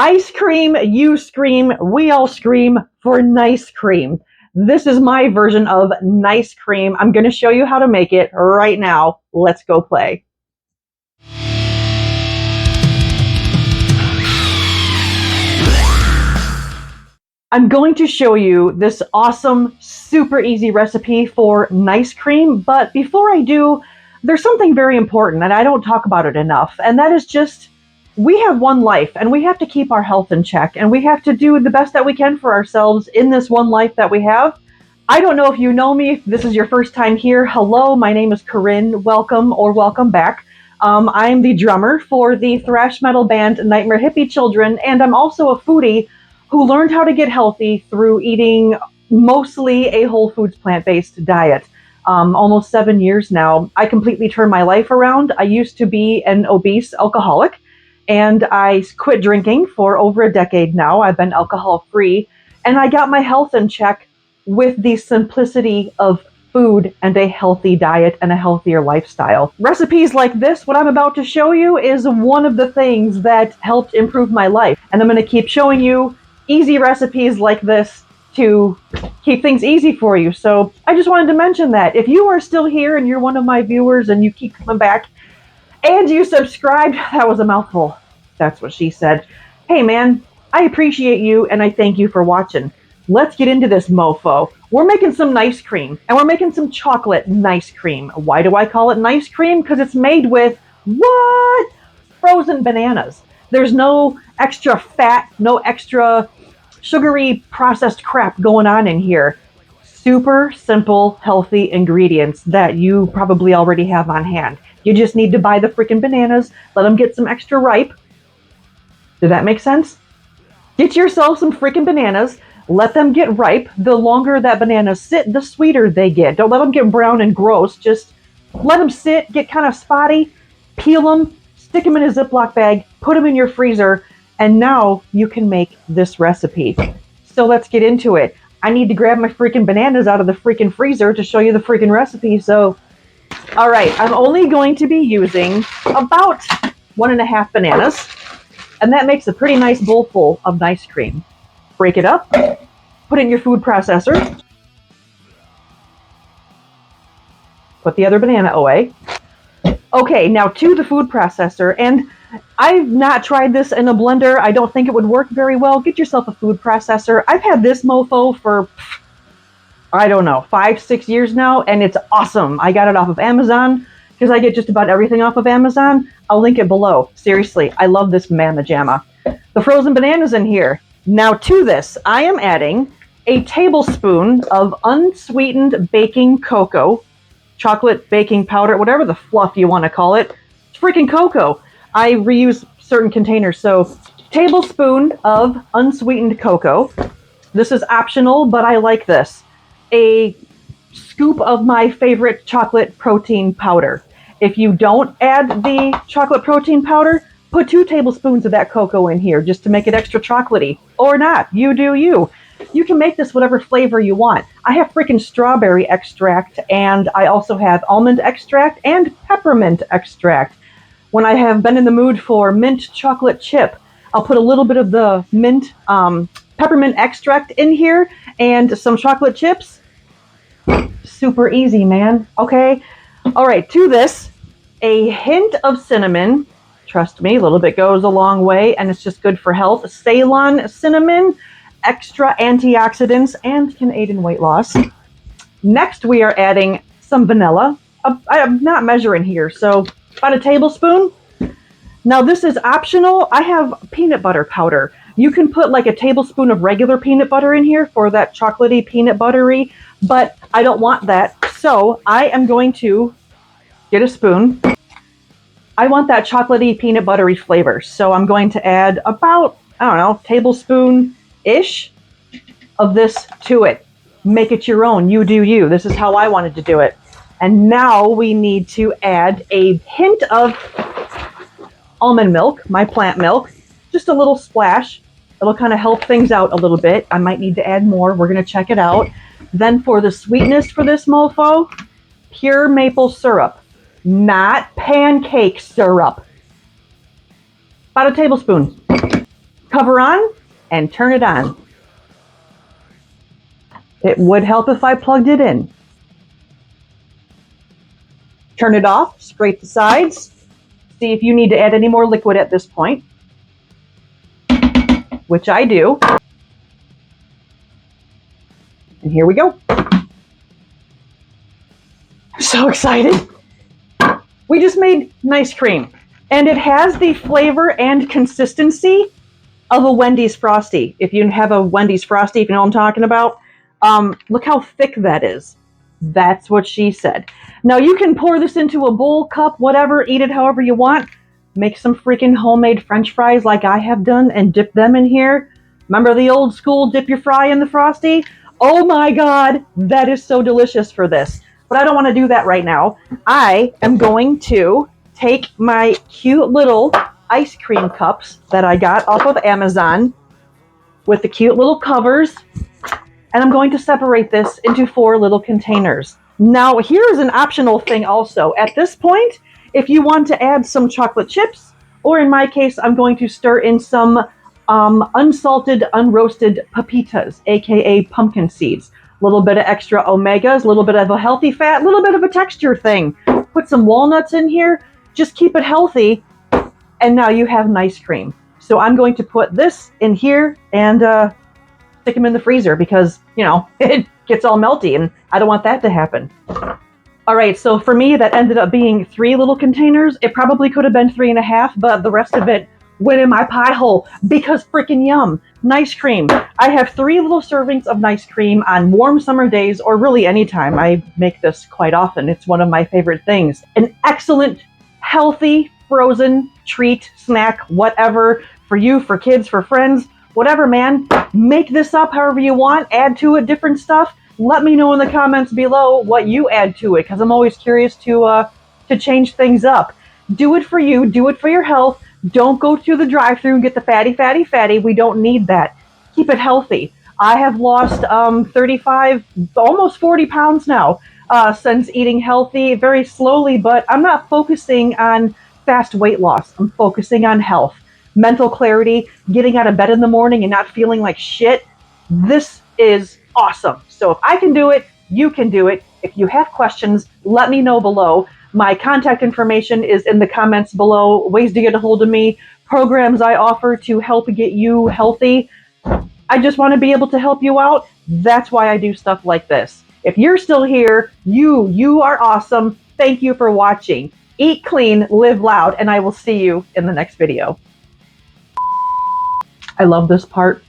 Ice cream, you scream, we all scream for nice cream. This is my version of nice cream. I'm going to show you how to make it right now. Let's go play. I'm going to show you this awesome, super easy recipe for nice cream, but before I do, there's something very important, and I don't talk about it enough, and that is just we have one life, and we have to keep our health in check, and we have to do the best that we can for ourselves in this one life that we have. I don't know if you know me, if this is your first time here. Hello, my name is Corinne. Welcome or welcome back. I'm the drummer for the thrash metal band Nitemare Hippie Children, and I'm also a foodie who learned how to get healthy through eating mostly a whole foods plant-based diet. Almost 7 years now. I completely turned my life around. I used to be an obese alcoholic, and I quit drinking for over a decade now. I've been alcohol-free, and I got my health in check with the simplicity of food and a healthy diet and a healthier lifestyle. Recipes like this, what I'm about to show you, is one of the things that helped improve my life. And I'm going to keep showing you easy recipes like this to keep things easy for you. So I just wanted to mention that. If you are still here and you're one of my viewers and you keep coming back and you subscribed, that was a mouthful. That's what she said. Hey man, I appreciate you and I thank you for watching. Let's get into this mofo. We're making some nice cream, and we're making some chocolate nice cream. Why do I call it nice cream? Because it's made with what? Frozen bananas. There's no extra fat, no extra sugary processed crap going on in here. Super simple, healthy ingredients that you probably already have on hand. You just need to buy the freaking bananas, let them get some extra ripe. Did that make sense? Get yourself some freaking bananas, let them get ripe. The longer that bananas sit, the sweeter they get. Don't let them get brown and gross. Just let them sit, get kind of spotty, peel them, stick them in a Ziploc bag, put them in your freezer, and now you can make this recipe. So let's get into it. I need to grab my freaking bananas out of the freaking freezer to show you the freaking recipe. So, all right, I'm only going to be using about 1.5 bananas, and that makes a pretty nice bowl full of nice cream. Break it up, put it in your food processor, put the other banana away. Okay, now to the food processor, and I've not tried this in a blender. I don't think it would work very well. Get yourself a food processor. I've had this mofo for, I don't know, 5-6 years now, and it's awesome. I got it off of Amazon because I get just about everything off of Amazon. I'll link it below. Seriously, I love this mamma jamma. The frozen bananas in here. Now to this, I am adding a tablespoon of unsweetened baking cocoa, chocolate baking powder, whatever the fluff you want to call it. It's freaking cocoa. I reuse certain containers, so tablespoon of unsweetened cocoa. This is optional, but I like this. A scoop of my favorite chocolate protein powder. If you don't add the chocolate protein powder, put 2 tablespoons of that cocoa in here just to make it extra chocolatey. Or not. You do you. You can make this whatever flavor you want. I have freaking strawberry extract, and I also have almond extract and peppermint extract. When I have been in the mood for mint chocolate chip, I'll put a little bit of the mint peppermint extract in here and some chocolate chips. Super easy, man. Okay? All right, to this, a hint of cinnamon. Trust me, a little bit goes a long way, and it's just good for health. Ceylon cinnamon, extra antioxidants, and can aid in weight loss. Next, we are adding some vanilla. I'm not measuring here, so about a tablespoon. Now, this is optional. I have peanut butter powder. You can put like a tablespoon of regular peanut butter in here for that chocolatey peanut buttery, but I don't want that. So I am going to get a spoon. I want that chocolatey peanut buttery flavor. So I'm going to add about, I don't know, tablespoon-ish of this to it. Make it your own. You do you. This is how I wanted to do it. And now we need to add a hint of almond milk, my plant milk, just a little splash. It'll kind of help things out a little bit. I might need to add more. We're going to check it out. Then for the sweetness for this mofo, pure maple syrup, not pancake syrup. About a tablespoon. cover on and turn it on. It would help if I plugged it in. Turn it off, scrape the sides. See if you need to add any more liquid at this point, which I do. And here we go. I'm so excited. We just made nice cream, and it has the flavor and consistency of a Wendy's Frosty. If you have a Wendy's Frosty, if you know what I'm talking about, look how thick that is. That's what she said. Now you can pour this into a bowl, cup, whatever, eat it however you want. Make some freaking homemade French fries like I have done and dip them in here. Remember the old school dip your fry in the Frosty? Oh my God, that is so delicious for this. But I don't want to do that right now. I am going to take my cute little ice cream cups that I got off of Amazon with the cute little covers, and I'm going to separate this into 4 little containers. Now, here's an optional thing also. At this point, if you want to add some chocolate chips, or in my case, I'm going to stir in some unsalted, unroasted pepitas, aka pumpkin seeds. A little bit of extra omegas, a little bit of a healthy fat, a little bit of a texture thing. Put some walnuts in here, just keep it healthy, and now you have nice cream. So I'm going to put this in here and stick them in the freezer because, you know, it gets all melty and I don't want that to happen. All right, so for me, that ended up being 3 little containers. It probably could have been 3.5, but the rest of it went in my pie hole because freaking yum. Nice cream. I have 3 little servings of nice cream on warm summer days, or really anytime. I make this quite often. It's one of my favorite things. An excellent, healthy, frozen treat, snack, whatever, for you, for kids, for friends, whatever, man. Make this up however you want. Add to it different stuff. Let me know in the comments below what you add to it, because I'm always curious to change things up. Do it for you. Do it for your health. Don't go through the drive-thru and get the fatty. We don't need that. Keep it healthy. I have lost 35, almost 40 pounds now since eating healthy, very slowly, but I'm not focusing on fast weight loss. I'm focusing on health, mental clarity, getting out of bed in the morning and not feeling like shit. This is awesome. So if I can do it, you can do it. If you have questions, let me know below. My contact information is in the comments below. Ways to get a hold of me, programs I offer to help get you healthy. I just want to be able to help you out. That's why I do stuff like this. If you're still here, you are awesome. Thank you for watching. Eat clean, live loud, and I will see you in the next video. I love this part.